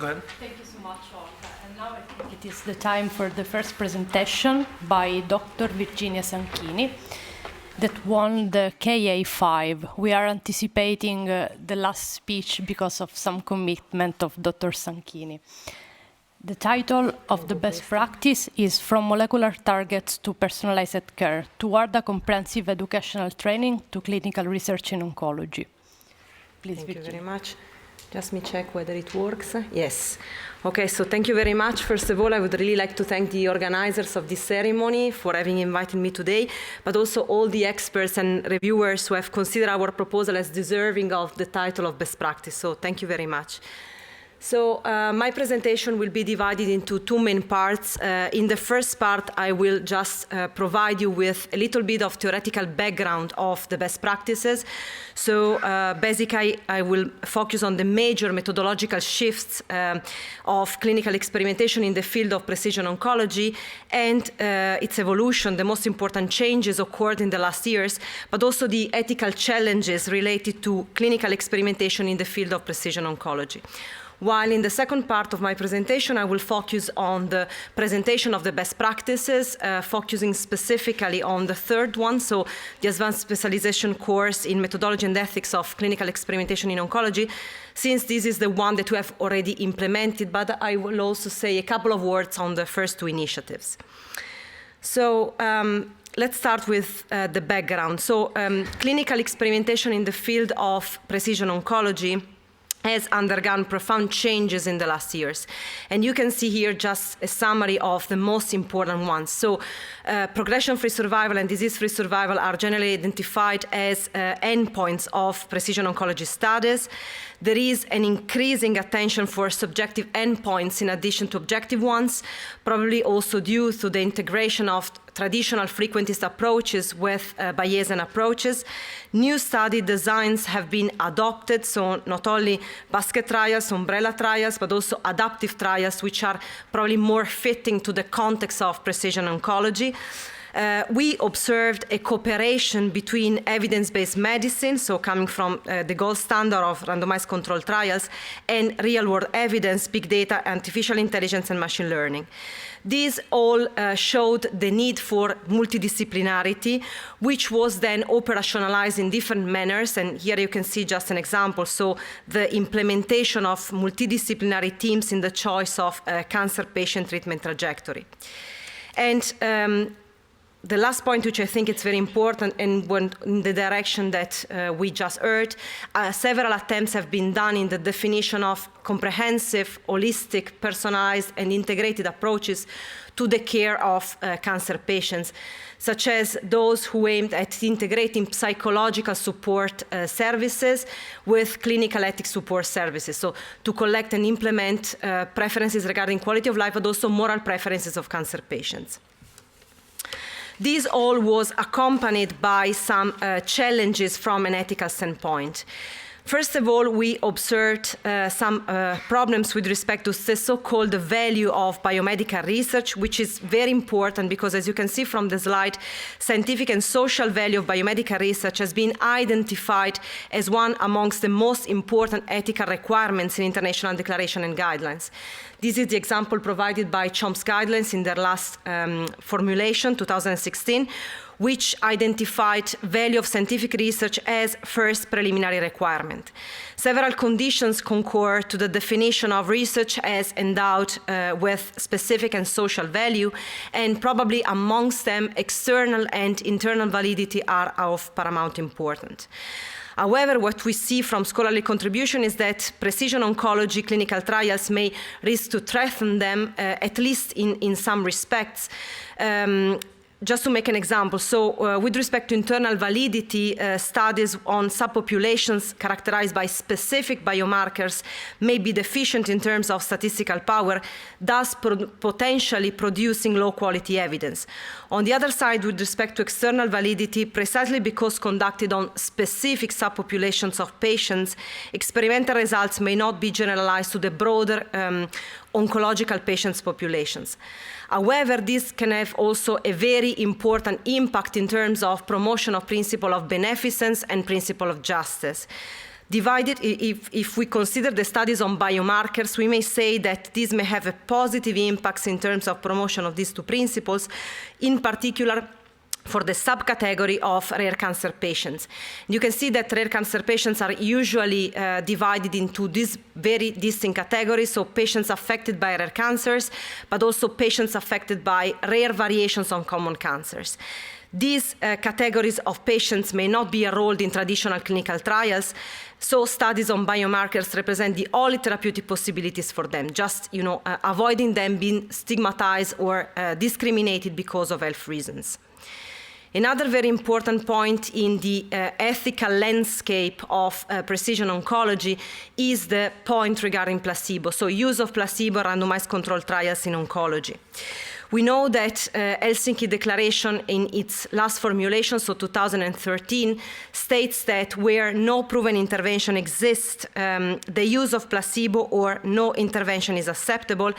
Go ahead. Thank you so much, Olga. And now I think it is the time for the first presentation by Dr. Virginia Sanchini that won the KA5. We are anticipating the last speech because of some commitment of Dr. Sanchini. The title of the best practice is From Molecular Targets to Personalized Care, toward a comprehensive educational training to clinical research in oncology. Please, Thank Virginia. you very much. Just me check whether it works. Yes. Okay, so thank you very much. First of all, I would really like to thank the organizers of this ceremony for having invited me today, but also all the experts and reviewers who have considered our proposal as deserving of the title of best practice. So thank you very much. So my presentation will be divided into two main parts. In the first part, I will just provide you with a little bit of theoretical background of the best practices. So basically, I will focus on the major methodological shifts of clinical experimentation in the field of precision oncology and its evolution, the most important changes occurred in the last years, but also the ethical challenges related to clinical experimentation in the field of precision oncology. While in the second part of my presentation, I will focus on the presentation of the best practices, focusing specifically on the third one, so the advanced specialization course in methodology and ethics of clinical experimentation in oncology, since this is the one that we have already implemented, but I will also say a couple of words on the first two initiatives. So let's start with the background. So clinical experimentation in the field of precision oncology has undergone profound changes in the last years. And you can see here just a summary of the most important ones. So progression-free survival and disease-free survival are generally identified as endpoints of precision oncology studies. There is an increasing attention for subjective endpoints in addition to objective ones, probably also due to the integration of traditional frequentist approaches with Bayesian approaches. New study designs have been adopted, so not only basket trials, umbrella trials, but also adaptive trials, which are probably more fitting to the context of precision oncology. We observed a cooperation between evidence-based medicine, so coming from the gold standard of randomized controlled trials, and real-world evidence, big data, artificial intelligence, and machine learning. These all showed the need for multidisciplinarity, which was then operationalized in different manners, and here you can see just an example. So the implementation of multidisciplinary teams in the choice of cancer patient treatment trajectory. And the last point, which I think is very important and went in the direction that we just heard, several attempts have been done in the definition of comprehensive, holistic, personalized, and integrated approaches to the care of cancer patients, such as those who aimed at integrating psychological support services with clinical ethics support services, so to collect and implement preferences regarding quality of life, but also moral preferences of cancer patients. This all was accompanied by some challenges from an ethical standpoint. First of all, we observed some problems with respect to the so-called value of biomedical research, which is very important because, as you can see from the slide, scientific and social value of biomedical research has been identified as one amongst the most important ethical requirements in international declaration and guidelines. This is the example provided by CHOMP's guidelines in their last formulation, 2016, which identified value of scientific research as first preliminary requirement. Several conditions concur to the definition of research as endowed with specific and social value, and probably amongst them, external and internal validity are of paramount importance. However, what we see from scholarly contribution is that precision oncology clinical trials may risk to threaten them, at least in some respects. Just to make an example, so with respect to internal validity, studies on subpopulations characterized by specific biomarkers may be deficient in terms of statistical power, thus potentially producing low-quality evidence. On the other side, with respect to external validity, precisely because conducted on specific subpopulations of patients, experimental results may not be generalized to the broader oncological patients' populations. However, this can have also a very important impact in terms of promotion of principle of beneficence and principle of justice. Divided, if we consider the studies on biomarkers, we may say that these may have a positive impacts in terms of promotion of these two principles, in particular for the subcategory of rare cancer patients. You can see that rare cancer patients are usually divided into these very distinct categories, so patients affected by rare cancers, but also patients affected by rare variations on common cancers. These categories of patients may not be enrolled in traditional clinical trials, so studies on biomarkers represent the only therapeutic possibilities for them, just avoiding them being stigmatized or discriminated because of health reasons. Another very important point in the ethical landscape of precision oncology is the point regarding placebo, so use of placebo randomized controlled trials in oncology. We know that Helsinki Declaration in its last formulation, so 2013, states that where no proven intervention exists, the use of placebo or no intervention is acceptable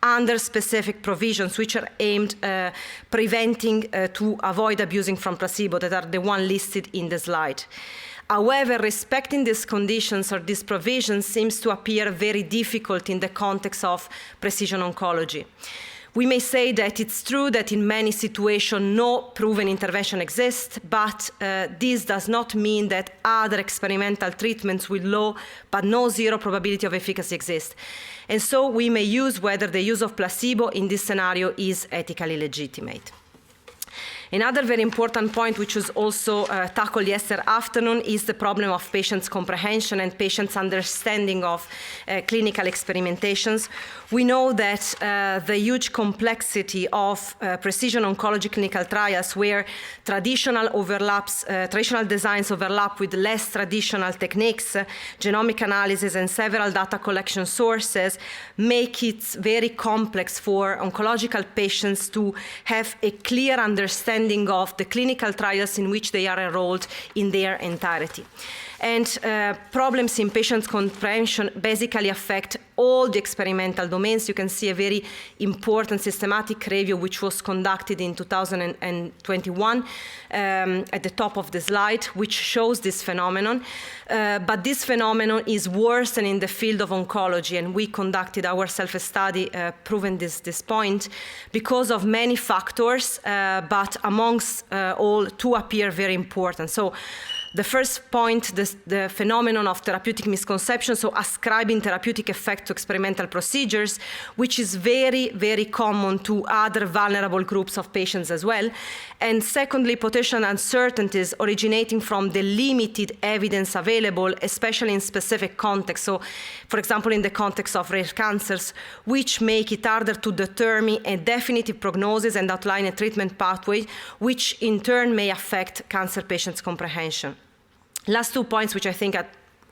under specific provisions which are aimed preventing to avoid abusing from placebo, that are the one listed in the slide. However, respecting these conditions or these provisions seems to appear very difficult in the context of precision oncology. We may say that it's true that in many situations no proven intervention exists, but this does not mean that other experimental treatments with low but no zero probability of efficacy exist. And so we may use whether the use of placebo in this scenario is ethically legitimate. Another very important point, which was also tackled yesterday afternoon, is the problem of patients' comprehension and patients' understanding of clinical experimentations. We know that the huge complexity of precision oncology clinical trials, where traditional designs overlap with less traditional techniques, genomic analysis, and several data collection sources, make it very complex for oncological patients to have a clear understanding of the clinical trials in which they are enrolled in their entirety. And problems in patient comprehension basically affect all the experimental domains. You can see a very important systematic review which was conducted in 2021 at the top of the slide, which shows this phenomenon. But this phenomenon is worse than in the field of oncology, and we conducted our self-study proving this point because of many factors, but amongst all, two appear very important. So the first point, the phenomenon of therapeutic misconception, so ascribing therapeutic effect to experimental procedures, which is very, very common to other vulnerable groups of patients as well. And secondly, potential uncertainties originating from the limited evidence available, especially in specific contexts. So, for example, in the context of rare cancers, which make it harder to determine a definitive prognosis and outline a treatment pathway, which in turn may affect cancer patients' comprehension. Last 2 points, which I think are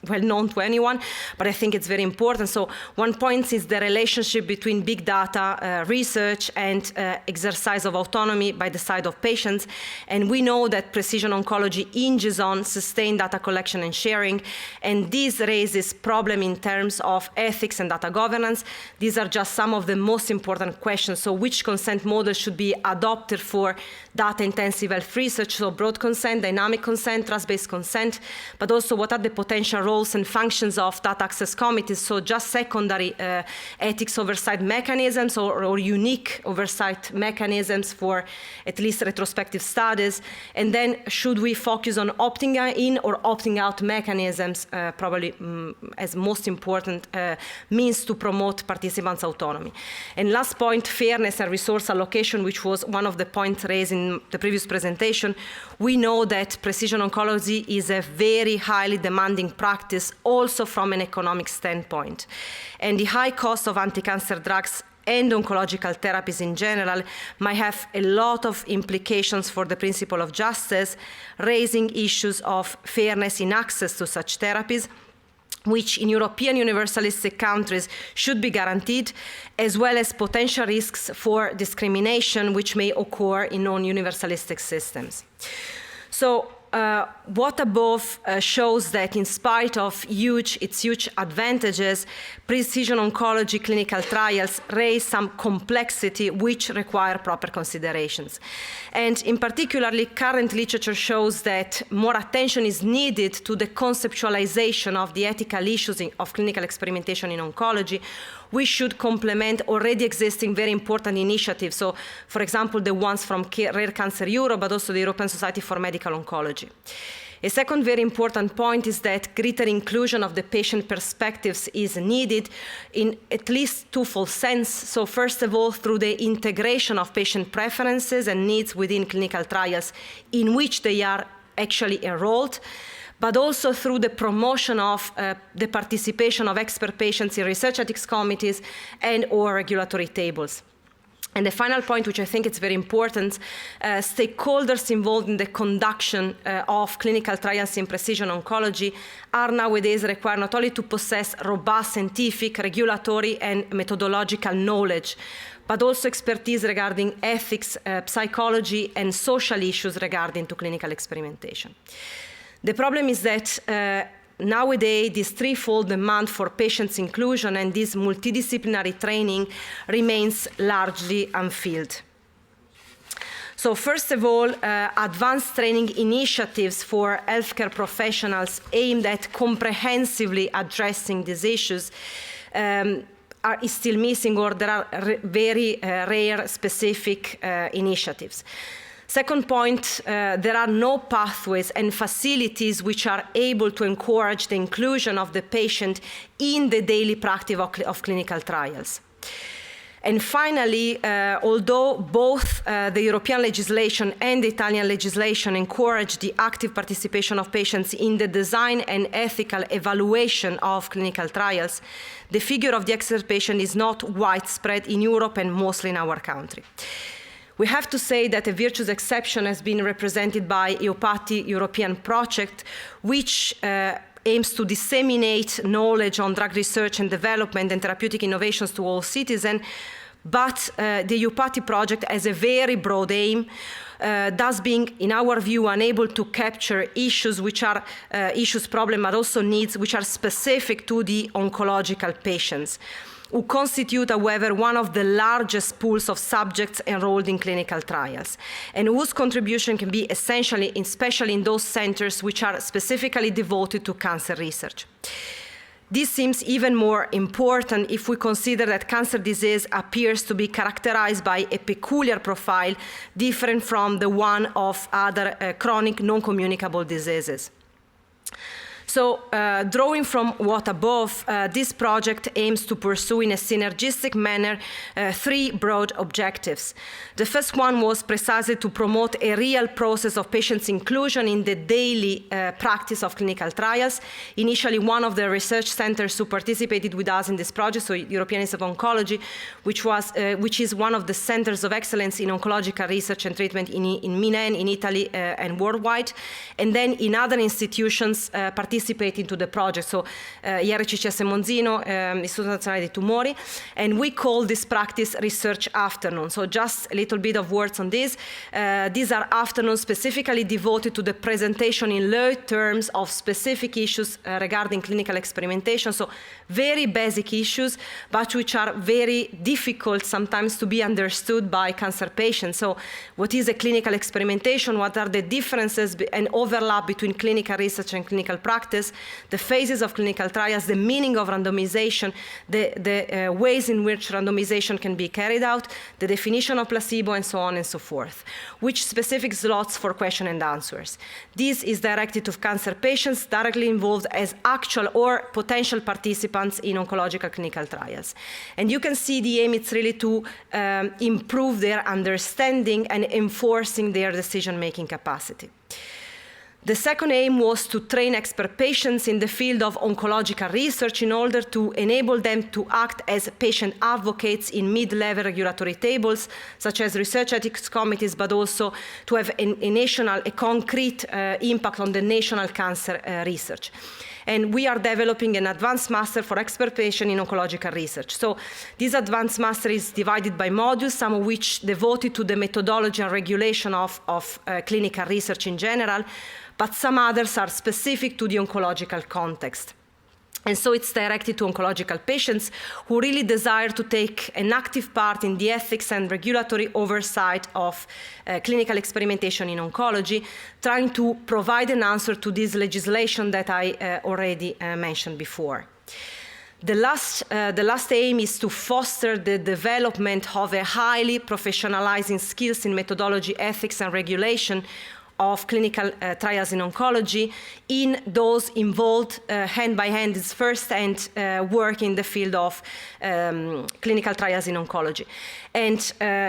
well known to anyone, but I think it's very important. So one point is the relationship between big data research and exercise of autonomy by the side of patients. And we know that precision oncology hinges on sustained data collection and sharing, and this raises problems in terms of ethics and data governance. These are just some of the most important questions. So which consent model should be adopted for data-intensive health research, so broad consent, dynamic consent, trust-based consent, but also what are the potential roles and functions of data access committees, so just secondary ethics oversight mechanisms or unique oversight mechanisms for at least retrospective studies, and then should we focus on opting in or opting out mechanisms, probably as most important means to promote participants' autonomy. And last point, fairness and resource allocation, which was one of the points raised in the previous presentation. We know that precision oncology is a very highly demanding practice, also from an economic standpoint. And the high cost of anti-cancer drugs and oncological therapies in general might have a lot of implications for the principle of justice, raising issues of fairness in access to such therapies, which in European universalistic countries should be guaranteed, as well as potential risks for discrimination which may occur in non-universalistic systems. So what above shows that in spite of its huge advantages, precision oncology clinical trials raise some complexity which require proper considerations. And in particularly, current literature shows that more attention is needed to the conceptualization of the ethical issues of clinical experimentation in oncology. We should complement already existing very important initiatives. So, for example, the ones from Rare Cancer Europe, but also the European Society for Medical Oncology. A second very important point is that greater inclusion of the patient perspectives is needed in at least twofold sense. So first of all, through the integration of patient preferences and needs within clinical trials in which they are actually enrolled, but also through the promotion of the participation of expert patients in research ethics committees and or regulatory tables. And the final point, which I think is very important, stakeholders involved in the conduction of clinical trials in precision oncology are nowadays required not only to possess robust scientific, regulatory, and methodological knowledge, but also expertise regarding ethics, psychology, and social issues regarding to clinical experimentation. The problem is that nowadays, this threefold demand for patients' inclusion and this multidisciplinary training remains largely unfilled. So first of all, advanced training initiatives for healthcare professionals aimed at comprehensively addressing these issues is still missing, or there are very rare specific initiatives. Second point, there are no pathways and facilities which are able to encourage the inclusion of the patient in the daily practice of clinical trials. And finally, although both the European legislation and the Italian legislation encourage the active participation of patients in the design and ethical evaluation of clinical trials, the figure of the expert patient is not widespread in Europe and mostly in our country. We have to say that a virtuous exception has been represented by EUPATI European project, which aims to disseminate knowledge on drug research and development and therapeutic innovations to all citizens. But the EUPATI project has a very broad aim, thus being, in our view, unable to capture issues which are problems, but also needs which are specific to the oncological patients, who constitute, however, one of the largest pools of subjects enrolled in clinical trials, and whose contribution can be essentially, especially in those centers which are specifically devoted to cancer research. This seems even more important if we consider that cancer disease appears to be characterized by a peculiar profile different from the one of other chronic non-communicable diseases. So, drawing from what above, this project aims to pursue in a synergistic manner three broad objectives. The first one was precisely to promote a real process of patients' inclusion in the daily practice of clinical trials. Initially, one of the research centers who participated with us in this project, so European Institute of Oncology, which is one of the centers of excellence in oncological research and treatment in Milan, in Italy, and worldwide, and then in other institutions participating to the project, so IRCCS Monzino, Istituto Nazionale dei Tumori, and we call this practice Research Afternoon. So just a little bit of words on this. These are afternoons specifically devoted to the presentation in lay terms of specific issues regarding clinical experimentation, so very basic issues, but which are very difficult sometimes to be understood by cancer patients. So what is a clinical experimentation? What are the differences and overlap between clinical research and clinical practice, the phases of clinical trials, the meaning of randomization, the ways in which randomization can be carried out, the definition of placebo, and so on and so forth, which specific slots for question and answers. This is directed to cancer patients directly involved as actual or potential participants in oncological clinical trials. And you can see the aim is really to improve their understanding and enforcing their decision-making capacity. The second aim was to train expert patients in the field of oncological research in order to enable them to act as patient advocates in mid-level regulatory tables, such as research ethics committees, but also to have a concrete impact on the national cancer research. And we are developing an advanced master for expert patient in oncological research. So this advanced master is divided by modules, some of which devoted to the methodology and regulation of clinical research in general, but some others are specific to the oncological context. And so it's directed to oncological patients who really desire to take an active part in the ethics and regulatory oversight of clinical experimentation in oncology, trying to provide an answer to this legislation that I already mentioned before. The last aim is to foster the development of a highly professionalizing skills in methodology, ethics, and regulation of clinical trials in oncology in those involved hand by hand, is first-hand work in the field of clinical trials in oncology. And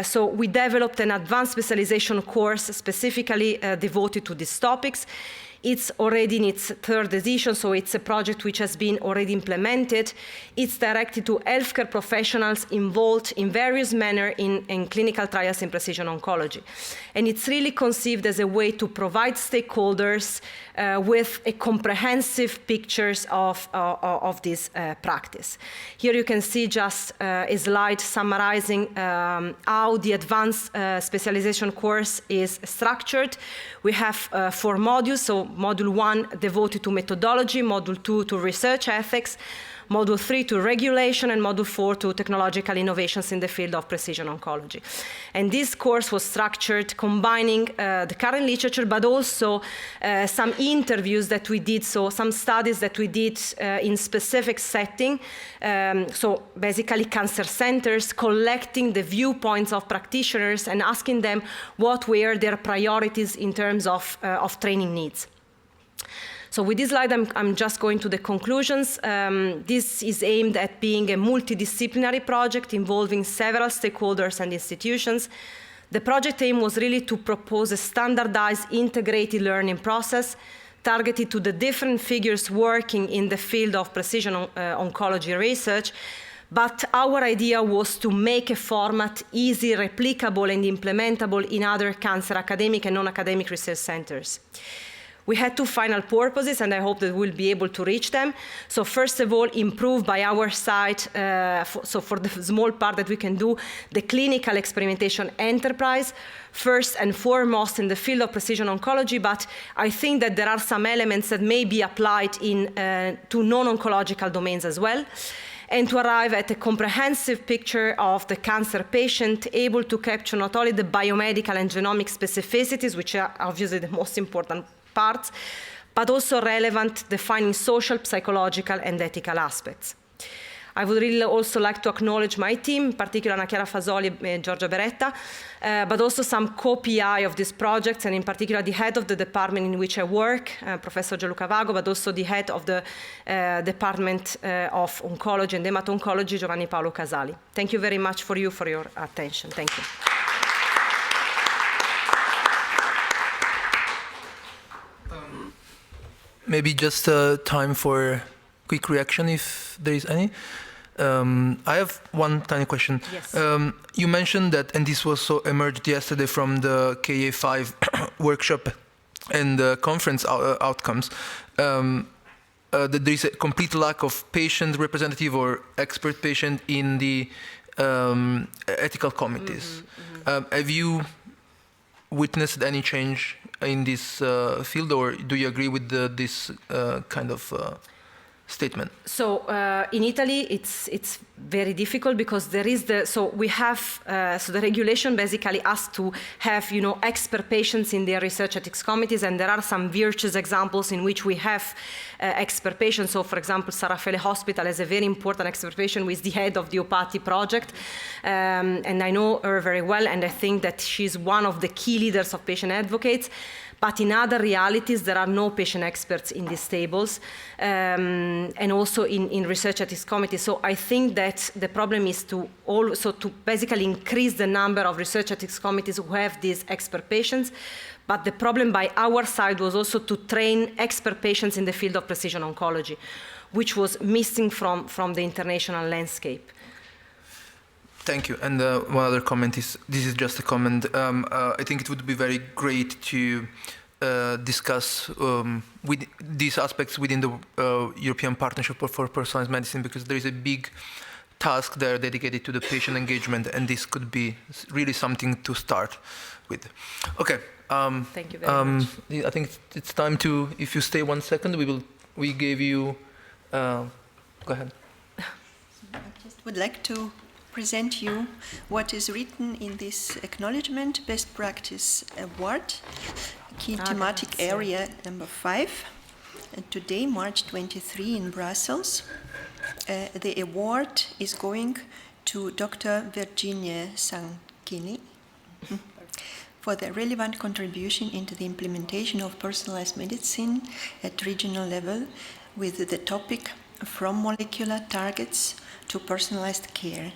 so we developed an advanced specialization course specifically devoted to these topics. It's already in its third edition, so it's a project which has been already implemented. It's directed to healthcare professionals involved in various manners in clinical trials in precision oncology. And it's really conceived as a way to provide stakeholders with a comprehensive pictures of this practice. Here you can see just a slide summarizing how the advanced specialization course is structured. We have 4 modules, so Module 1 devoted to methodology, Module 2 to research ethics, Module 3 to regulation, and Module 4 to technological innovations in the field of precision oncology. And this course was structured combining the current literature, but also some interviews that we did, so some studies that we did in specific setting. So basically cancer centers collecting the viewpoints of practitioners and asking them what were their priorities in terms of training needs. So with this slide, I'm just going to the conclusions. This is aimed at being a multidisciplinary project involving several stakeholders and institutions. The project aim was really to propose a standardized integrated learning process targeted to the different figures working in the field of precision oncology research. But our idea was to make a format easy, replicable, and implementable in other cancer academic and non-academic research centers. We had 2 final purposes, and I hope that we'll be able to reach them. So first of all, improve by our side, so for the small part that we can do, the clinical experimentation enterprise, first and foremost in the field of precision oncology, but I think that there are some elements that may be applied to non-oncological domains as well, and to arrive at a comprehensive picture of the cancer patient, able to capture not only the biomedical and genomic specificities, which are obviously the most important parts, but also relevant defining social, psychological, and ethical aspects. I would really also like to acknowledge my team, in particular Anna Chiara Fasoli and Giorgia Beretta, but also some co-PI of these projects, and in particular the head of the department in which I work, Professor Gianluca Vago, but also the head of the Department of Oncology and Hemato-Oncology, Giovanni Paolo Casali. Thank you very much for your attention. Thank you. Maybe just time for quick reaction, if there is any. I have one tiny question. Yes. You mentioned that, and this was so emerged yesterday from the KA5 workshop and the conference outcomes, that there is a complete lack of patient representative or expert patient in the ethical committees. Have you witnessed any change in this field, or do you agree with this kind of statement? So in Italy, it's very difficult because there is so the regulation basically has to have expert patients in their research ethics committees, and there are some virtuous examples in which we have expert patients. So for example, San Raffaele Hospital has a very important expert patient who is the head of the Opati project, and I know her very well, and I think that she's one of the key leaders of patient advocates. But in other realities, there are no patient experts in these tables, and also in research ethics committees. So I think that the problem is to basically increase the number of research ethics committees who have these expert patients. But the problem by our side was also to train expert patients in the field of precision oncology, which was missing from the international landscape. Thank you. And one other comment is, this is just a comment. I think it would be very great to discuss with these aspects within the European Partnership for Personalized Medicine, because there is a big task there dedicated to the patient engagement, and this could be really something to start with. Okay. Thank you very much. I think it's time to, if you stay 1 second, we gave you, go ahead. I just would like to present you what is written in this acknowledgement, Best Practice Award, key thematic area number 5. And today, March 23 in Brussels, the award is going to Dr. Virginia Sanchini for the relevant contribution into the implementation of personalized medicine at regional level with the topic From Molecular Targets to Personalized Care,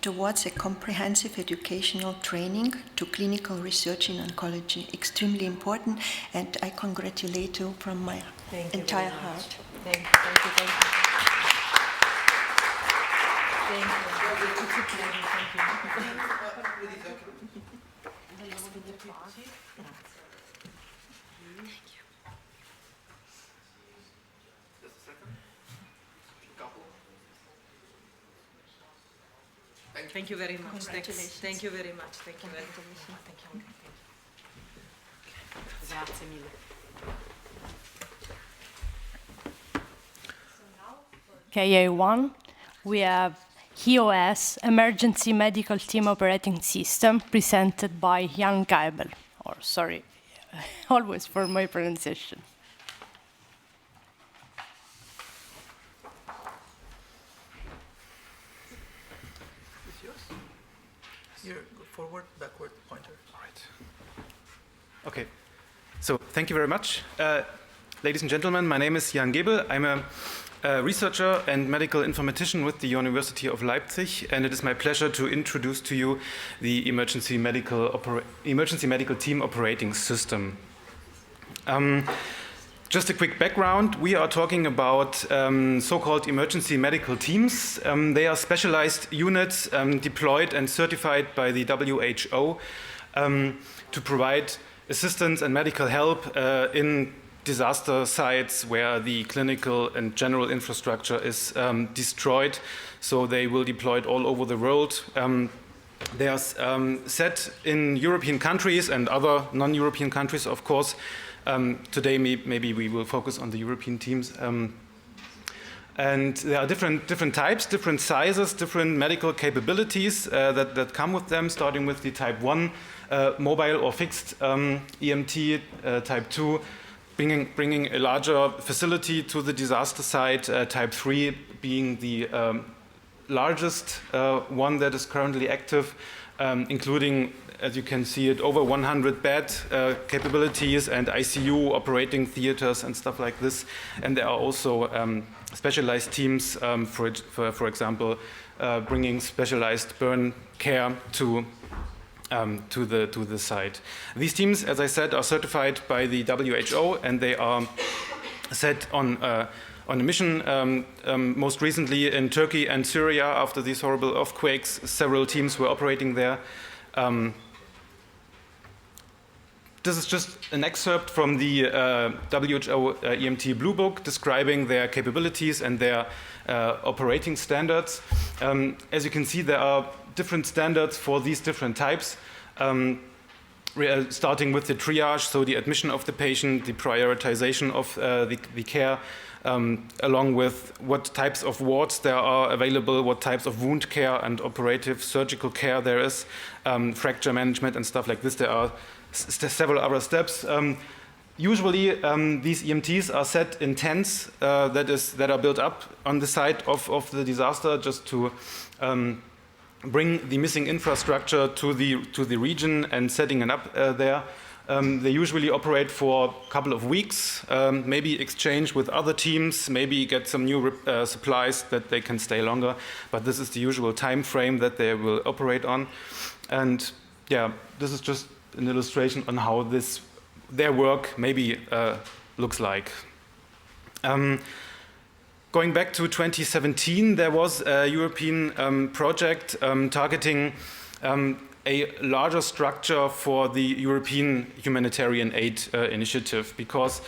towards a comprehensive educational training to clinical research in oncology. Extremely important, and I congratulate you from my entire heart. Thank you, thank you, thank you. Thank Thank you very much. Thank you very much. Thank you very much. Thank you. Grazie mille. KA1, we have EOS, Emergency Medical Team Operating System, presented by Jan Geibel. Or sorry, always for my pronunciation. Here, go forward, backward, pointer. All right. Okay. So thank you very much. Ladies and gentlemen, my name is Jan Gebel. I'm a researcher and medical informatician with the University of Leipzig, and it is my pleasure to introduce to you the Emergency Medical Team Operating System. Just a quick background, we are talking about so-called emergency medical teams. They are specialized units deployed and certified by the WHO to provide assistance and medical help in disaster sites where the clinical and general infrastructure is destroyed. So they will deploy it all over the world. They are set in European countries and other non-European countries, of course. Today, maybe we will focus on the European teams. And there are different types, different sizes, different medical capabilities that come with them, starting with the type 1 mobile or fixed EMT, type 2 bringing a larger facility to the disaster site, type 3 being the largest one that is currently active, including, as you can see it, over 100 bed capabilities and ICU operating theaters and stuff like this. And there are also specialized teams, for example, bringing specialized burn care to the site. These teams, as I said, are certified by the WHO, and they are set on a mission most recently in Turkey and Syria after these horrible earthquakes. Several teams were operating there. This is just an excerpt from the WHO EMT Blue Book describing their capabilities and their operating standards. As you can see, there are different standards for these different types, starting with the triage, so the admission of the patient, the prioritization of the care, along with what types of wards there are available, what types of wound care and operative surgical care there is, fracture management and stuff like this. There are several other steps. Usually, these EMTs are set in tents that are built up on the site of the disaster, just to bring the missing infrastructure to the region and setting it up there. They usually operate for a couple of weeks, maybe exchange with other teams, maybe get some new supplies that they can stay longer. But this is the usual time frame that they will operate on. And yeah, this is just an illustration on how their work maybe looks like. Going back to 2017, there was a European project targeting a larger structure for the European Humanitarian Aid Initiative, because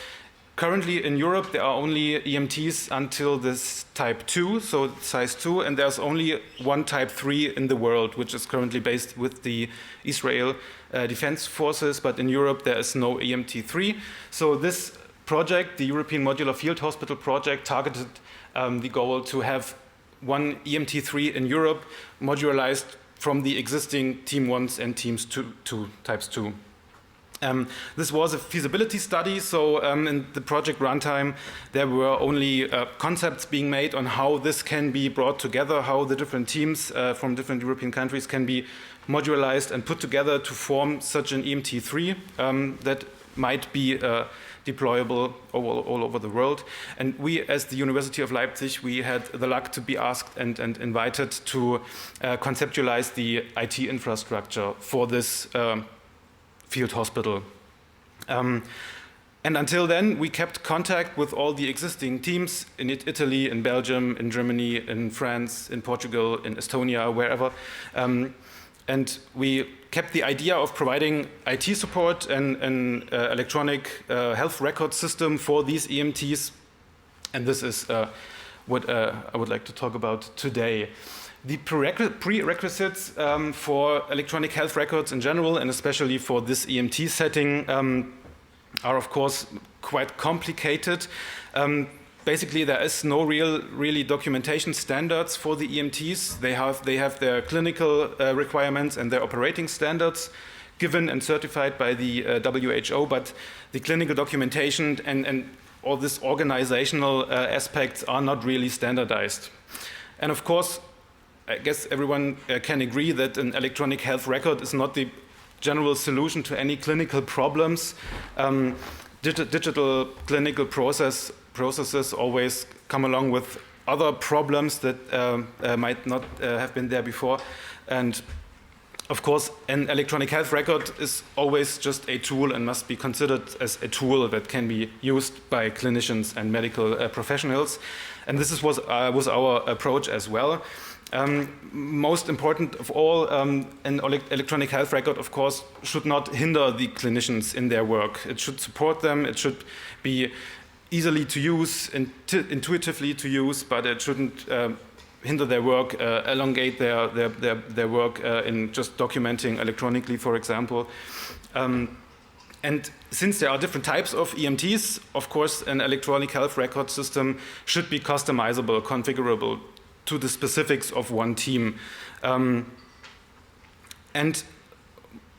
currently in Europe there are only EMTs until this type 2, so size 2, and there's only one type 3 in the world, which is currently based with the Israel Defense Forces, but in Europe there is no EMT 3. So this project, the European Modular Field Hospital project, targeted the goal to have one EMT 3 in Europe, modularized from the existing Team 1s and Teams 2 types 2. This was a feasibility study, so in the project runtime there were only concepts being made on how this can be brought together, how the different teams from different European countries can be modularized and put together to form such an EMT3 that might be deployable all over the world. And we, as the University of Leipzig, we had the luck to be asked and invited to conceptualize the IT infrastructure for this field hospital. And until then, we kept contact with all the existing teams in Italy, in Belgium, in Germany, in France, in Portugal, in Estonia, wherever. And we kept the idea of providing IT support and an electronic health record system for these EMTs. And this is what I would like to talk about today. The prerequisites for electronic health records in general, and especially for this EMT setting, are of course quite complicated. Basically, there is no really documentation standards for the EMTs. They have their clinical requirements and their operating standards given and certified by the WHO, but the clinical documentation and all these organizational aspects are not really standardized. And of course, I guess everyone can agree that an electronic health record is not the general solution to any clinical problems. Digital clinical processes always come along with other problems that might not have been there before. And of course, an electronic health record is always just a tool and must be considered as a tool that can be used by clinicians and medical professionals. And this was our approach as well. Most important of all, an electronic health record, of course, should not hinder the clinicians in their work. It should support them. It should be easily to use, intuitively to use, but it shouldn't hinder their work, elongate their work in just documenting electronically, for example. And since there are different types of EMTs, of course, an electronic health record system should be customizable, configurable to the specifics of one team. And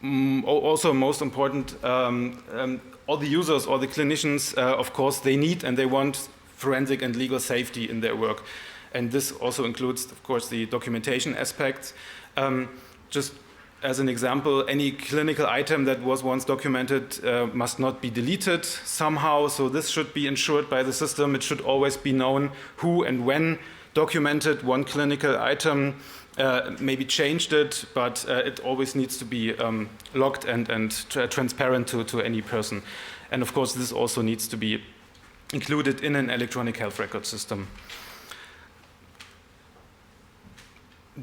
also most important, all the users or the clinicians, of course, they need and they want forensic and legal safety in their work. And this also includes, of course, the documentation aspects. Just as an example, any clinical item that was once documented must not be deleted somehow. So this should be ensured by the system. It should always be known who and when documented one clinical item, maybe changed it, but it always needs to be logged and transparent to any person. And of course, this also needs to be included in an electronic health record system.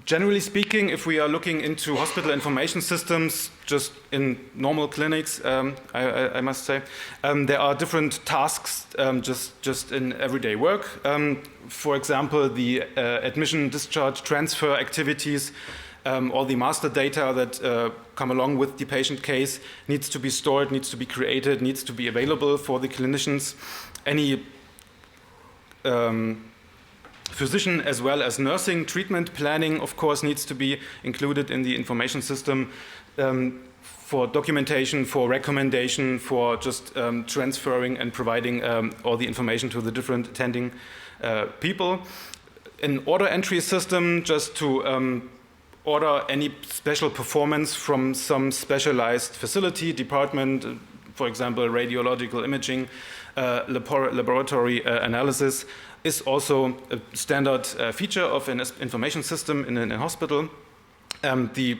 Generally speaking, if we are looking into hospital information systems, just in normal clinics, I must say, there are different tasks just in everyday work. For example, the admission, discharge, transfer activities, all the master data that come along with the patient case needs to be stored, needs to be created, needs to be available for the clinicians. Any physician as well as nursing treatment planning, of course, needs to be included in the information system for documentation, for recommendation, for just transferring and providing all the information to the different attending people. An order entry system just to order any special performance from some specialized facility, department, for example, radiological imaging, laboratory analysis, is also a standard feature of an information system in a hospital. The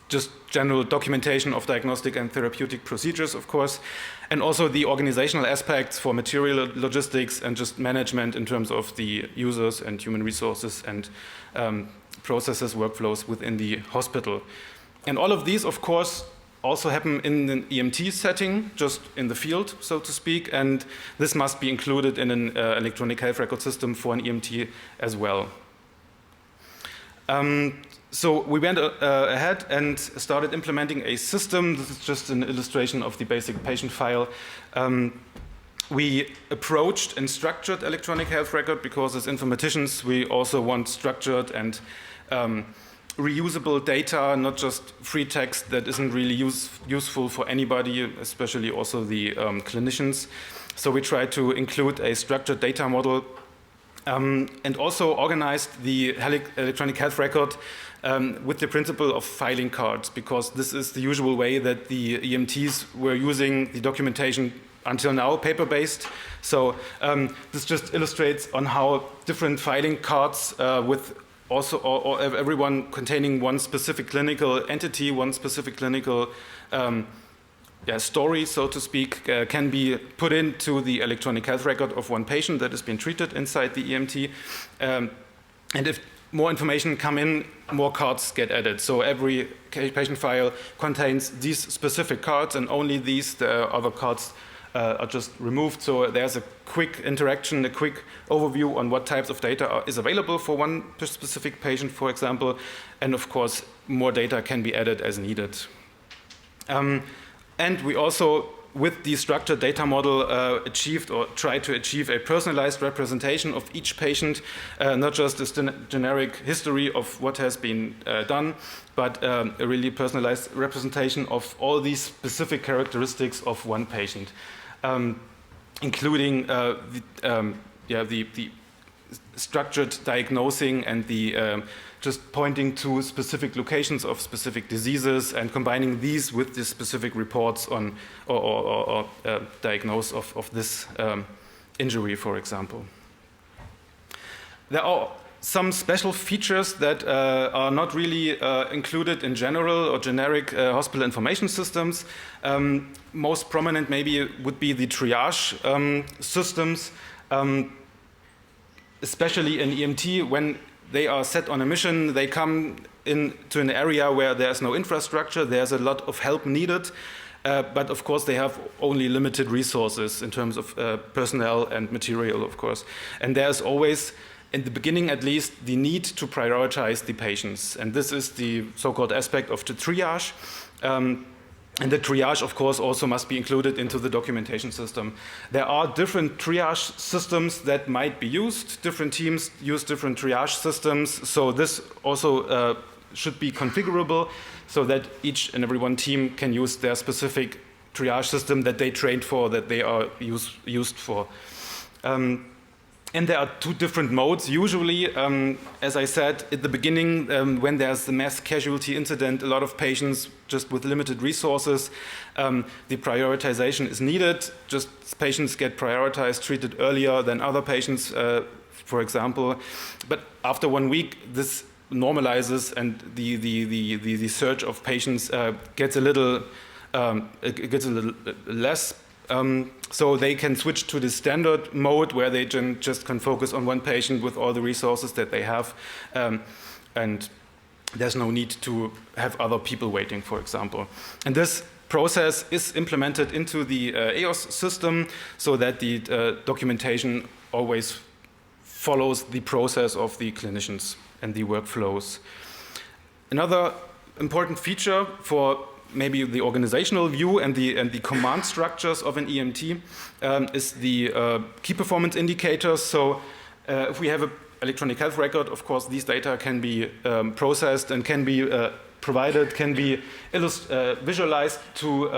just general documentation of diagnostic and therapeutic procedures, of course, and also the organizational aspects for material logistics and just management in terms of the users and human resources and processes, workflows within the hospital. And all of these, of course, also happen in an EMT setting, just in the field, so to speak, and this must be included in an electronic health record system for an EMT as well. So we went ahead and started implementing a system. This is just an illustration of the basic patient file. We approached and structured electronic health record because as informaticians we also want structured and reusable data, not just free text that isn't really useful for anybody, especially also the clinicians. So we try to include a structured data model and also organized the electronic health record with the principle of filing cards, because this is the usual way that the EMTs were using the documentation until now, paper-based. So this just illustrates on how different filing cards with also or everyone containing one specific clinical entity, one specific clinical story, so to speak, can be put into the electronic health record of one patient that has been treated inside the EMT. And if more information come in, more cards get added. So every patient file contains these specific cards, and only these, the other cards are just removed. So there's a quick interaction, a quick overview on what types of data is available for one specific patient, for example. And of course, more data can be added as needed. And we also, with the structured data model, achieved or tried to achieve a personalized representation of each patient, not just a generic history of what has been done, but a really personalized representation of all these specific characteristics of one patient, including the structured diagnosing and the just pointing to specific locations of specific diseases and combining these with the specific reports on or diagnose of this injury, for example. There are some special features that are not really included in general or generic hospital information systems. Most prominent maybe would be the triage systems, especially in EMT. When they are set on a mission, they come into an area where there's no infrastructure, there's a lot of help needed, but of course they have only limited resources in terms of personnel and material, of course. And there's always, in the beginning at least, the need to prioritize the patients. And this is the so-called aspect of the triage. And the triage, of course, also must be included into the documentation system. There are different triage systems that might be used. Different teams use different triage systems. So this also should be configurable so that each and every one team can use their specific triage system that they trained for, that they are used for. And there are two different modes. Usually, as I said at the beginning, when there's the mass casualty incident, a lot of patients just with limited resources, the prioritization is needed. Just patients get prioritized, treated earlier than other patients, for example. But after 1 week, this normalizes and the surge of patients gets a little less. So they can switch to the standard mode where they just can focus on one patient with all the resources that they have, and there's no need to have other people waiting, for example. And this process is implemented into the EOS system so that the documentation always follows the process of the clinicians and the workflows. Another important feature for maybe the organizational view and the command structures of an EMT is the key performance indicators. So if we have an electronic health record, of course, these data can be processed and can be provided, can be visualized to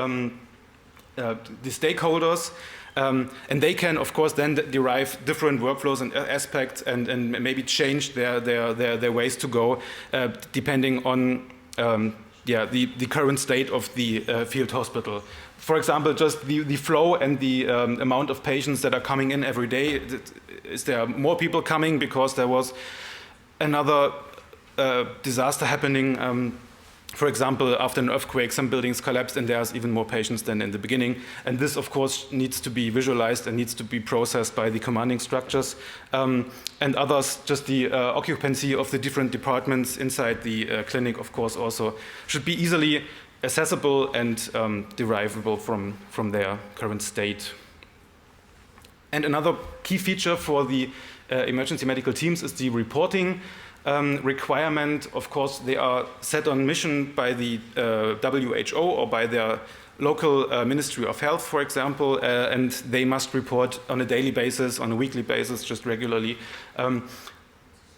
the stakeholders. And they can, of course, then derive different workflows and aspects and maybe change their ways to go depending on the current state of the field hospital. For example, just the flow and the amount of patients that are coming in every day. Is there more people coming because there was another disaster happening For example, after an earthquake, some buildings collapsed and there's even more patients than in the beginning. And this, of course, needs to be visualized and needs to be processed by the commanding structures. And others, just the occupancy of the different departments inside the clinic, of course, also should be easily accessible and derivable from their current state. And another key feature for the emergency medical teams is the reporting requirement. Of course, they are set on mission by the WHO or by their local Ministry of Health, for example, and they must report on a daily basis, on a weekly basis, just regularly,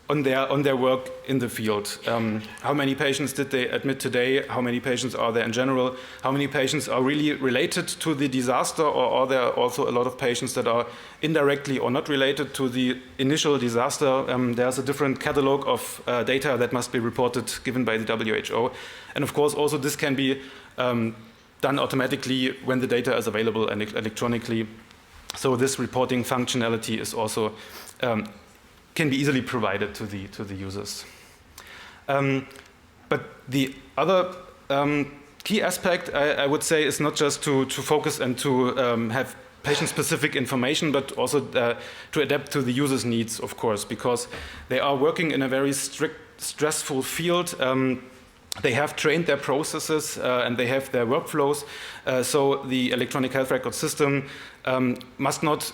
on their work in the field. How many patients did they admit today? How many patients are there in general? How many patients are really related to the disaster, or are there also a lot of patients that are indirectly or not related to the initial disaster? There's a different catalog of data that must be reported, given by the WHO. And of course, also this can be done automatically when the data is available and electronically. So this reporting functionality is also can be easily provided to the users. But the other key aspect, I would say, is not just to focus and to have patient-specific information, but also to adapt to the user's needs, of course, because they are working in a very strict, stressful field. They have trained their processes and they have their workflows. So the electronic health record system must not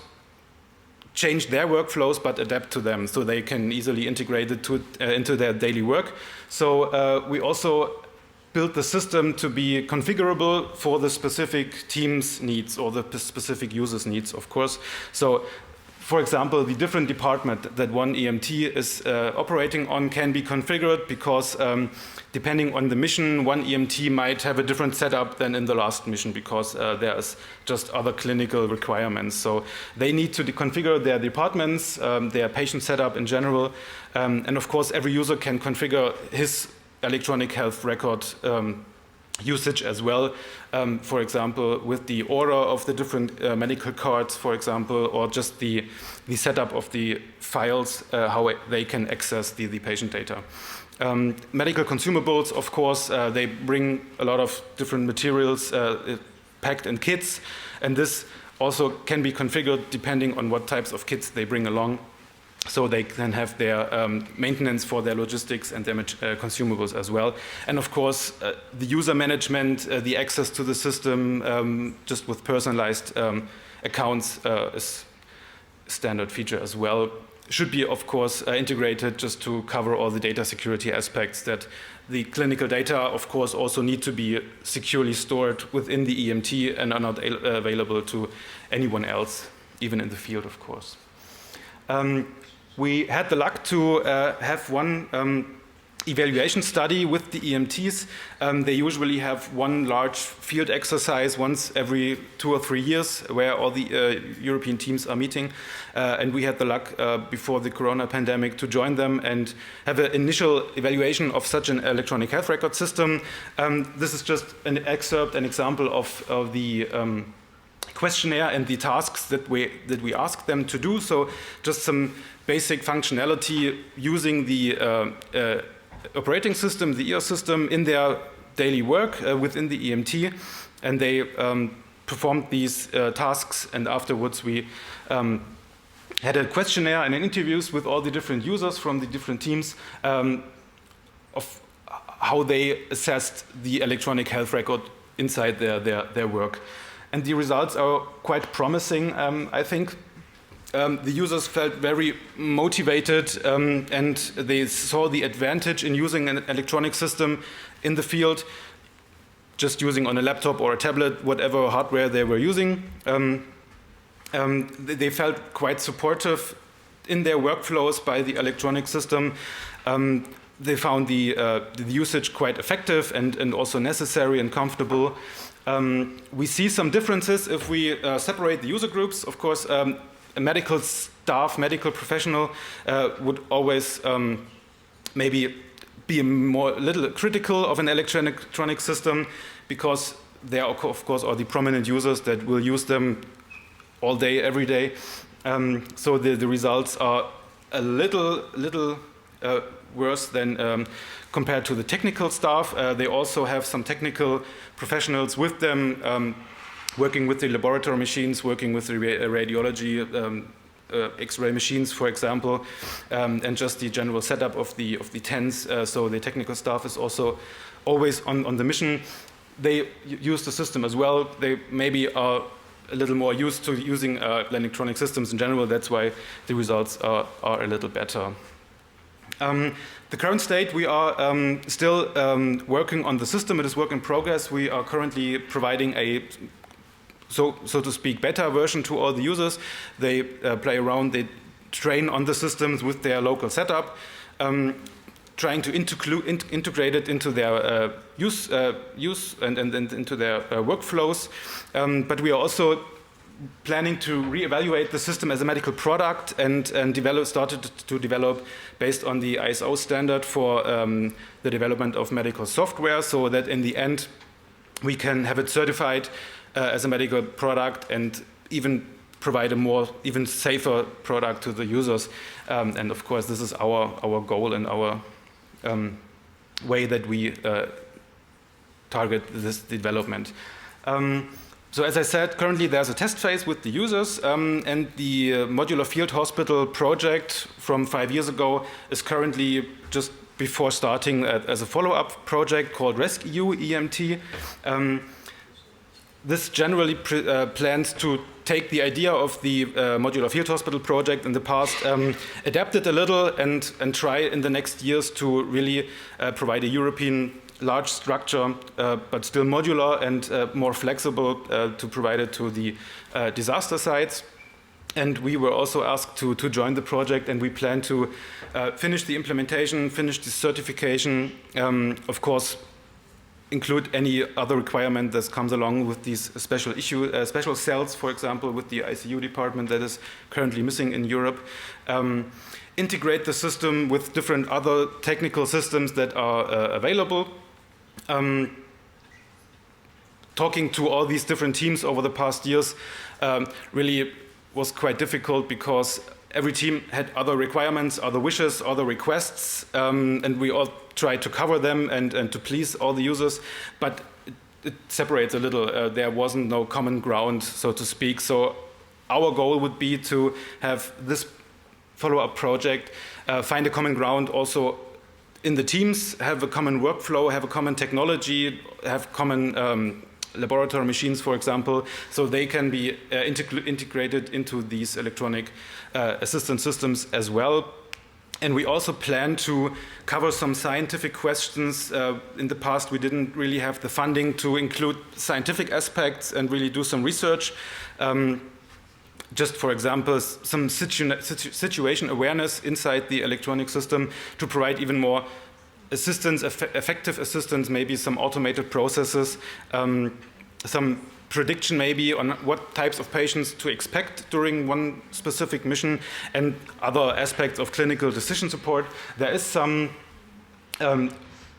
change their workflows, but adapt to them so they can easily integrate it into their daily work. So we also built the system to be configurable for the specific team's needs or the specific user's needs, of course. So, for example, the different department that one EMT is operating on can be configured because depending on the mission, one EMT might have a different setup than in the last mission because there is just other clinical requirements. So they need to configure their departments, their patient setup in general. And of course, every user can configure his electronic health record usage as well. For example, with the order of the different medical cards, for example, or just the setup of the files, how they can access the patient data. Medical consumables, of course, they bring a lot of different materials packed in kits, and this also can be configured depending on what types of kits they bring along. So they can have their maintenance for their logistics and their consumables as well. And of course, the user management, the access to the system, just with personalized accounts is a standard feature as well. Should be, of course, integrated just to cover all the data security aspects that the clinical data, of course, also need to be securely stored within the EMT and are not available to anyone else, even in the field, of course. We had the luck to have one evaluation study with the EMTs. They usually have one large field exercise once every 2 or 3 years where all the European teams are meeting. And we had the luck before the corona pandemic to join them and have an initial evaluation of such an electronic health record system. This is just an excerpt, an example of the questionnaire and the tasks that we asked them to do. So just some basic functionality using the operating system, the EOS system, in their daily work within the EMT, and they performed these tasks, and afterwards we had a questionnaire and interviews with all the different users from the different teams of how they assessed the electronic health record inside their work. And the results are quite promising, I think. The users felt very motivated and they saw the advantage in using an electronic system in the field, just using on a laptop or a tablet, whatever hardware they were using. They felt quite supportive in their workflows by the electronic system. They found the usage quite effective and also necessary and comfortable. We see some differences if we separate the user groups. Of course, a medical staff, medical professional would always maybe be a little critical of an electronic system because there, of course, are the prominent users that will use them all day, every day. So the results are a little worse than compared to the technical staff. They also have some technical professionals with them, working with the laboratory machines, working with the radiology, X-ray machines, for example, and just the general setup of the tents. So the technical staff is also always on the mission. They use the system as well. They maybe are a little more used to using electronic systems in general. That's why the results are a little better. The current state, we are still working on the system. It is work in progress. We are currently providing a so to speak, beta version to all the users. They play around, they train on the systems with their local setup, trying to integrate it into their use and into their workflows. But we are also planning to reevaluate the system as a medical product and started to develop based on the ISO standard for the development of medical software, so that in the end we can have it certified as a medical product and even provide a more, even safer product to the users. And of course, this is our goal and our way that we target this development. So as I said, currently there's a test phase with the users, and the modular field hospital project from 5 years ago is currently just before starting as a follow-up project called RESC-EU EMT. This generally plans to take the idea of the modular field hospital project in the past, adapt it a little, and try in the next years to really provide a European large structure, but still modular and more flexible to provide it to the disaster sites. And we were also asked to join the project, and we plan to finish the implementation, finish the certification, of course, include any other requirement that comes along with these special cells, for example, with the ICU department that is currently missing in Europe. Integrate the system with different other technical systems that are available. Talking to all these different teams over the past years really was quite difficult, because every team had other requirements, other wishes, other requests, and we all tried to cover them and to please all the users, but it separates a little. There wasn't no common ground, so to speak. So our goal would be to have this follow-up project, find a common ground also in the teams, have a common workflow, have a common technology, have common laboratory machines, for example, so they can be integrated into these electronic assistance systems as well. And we also plan to cover some scientific questions. In the past, we didn't really have the funding to include scientific aspects and really do some research. Just for example, some situation awareness inside the electronic system to provide even more assistance, effective assistance, maybe some automated processes, some prediction maybe on what types of patients to expect during one specific mission, and other aspects of clinical decision support. There is some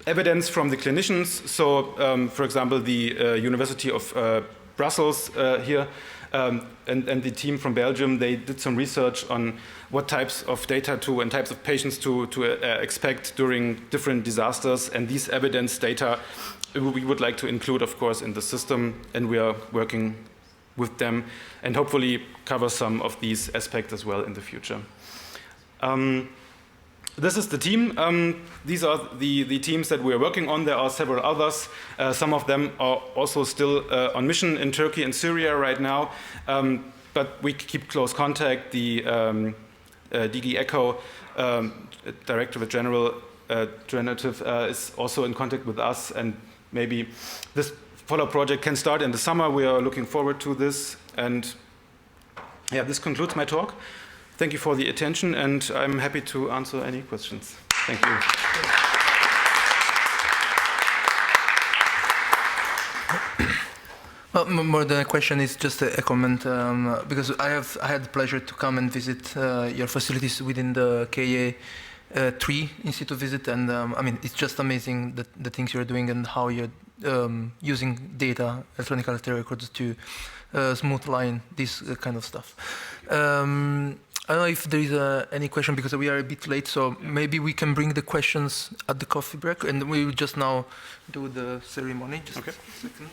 evidence from the clinicians. So, for example, the University of Brussels here and the team from Belgium, they did some research on what types of data and types of patients to expect during different disasters. And these evidence data we would like to include, of course, in the system, and we are working with them and hopefully cover some of these aspects as well in the future. This is the team. These are the teams that we are working on. There are several others. Some of them are also still on mission in Turkey and Syria right now, but we keep close contact. The DG ECHO, Directorate General is also in contact with us, and maybe this follow-up project can start in the summer. We are looking forward to this. And yeah, this concludes my talk. Thank you for the attention, and I'm happy to answer any questions. Thank you. Well, more than a question, it's just a comment, because I had the pleasure to come and visit your facilities within the KA 3 Institute visit, and I mean, it's just amazing the things you're doing and how you're using data, electronic health records to smooth line this kind of stuff. I don't know if there is any question because we are a bit late, so maybe we can bring the questions at the coffee break, and we will just now do the ceremony. Just Okay. a second.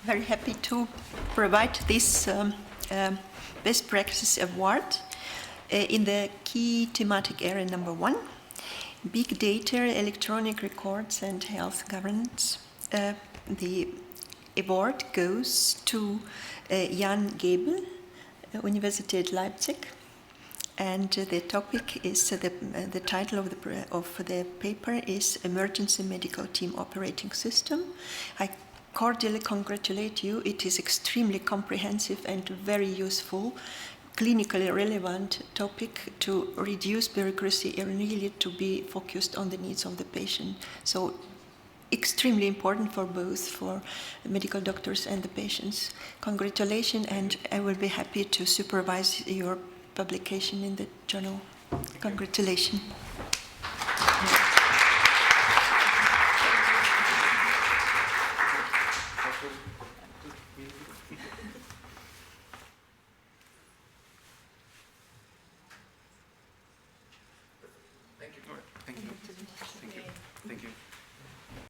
Very happy to provide this Best Practice Award in the key thematic area number 1, Big Data, Electronic Records and Health Governance. The award goes to Jan Gebel, Universität Leipzig, and the topic is the title of the paper is Emergency Medical Team Operating System. I cordially congratulate you. It is extremely comprehensive and very useful, clinically relevant topic to reduce bureaucracy and really to be focused on the needs of the patient. So extremely important for both, for medical doctors and the patients. Congratulations, and I will be happy to supervise your publication in the journal. Congratulations.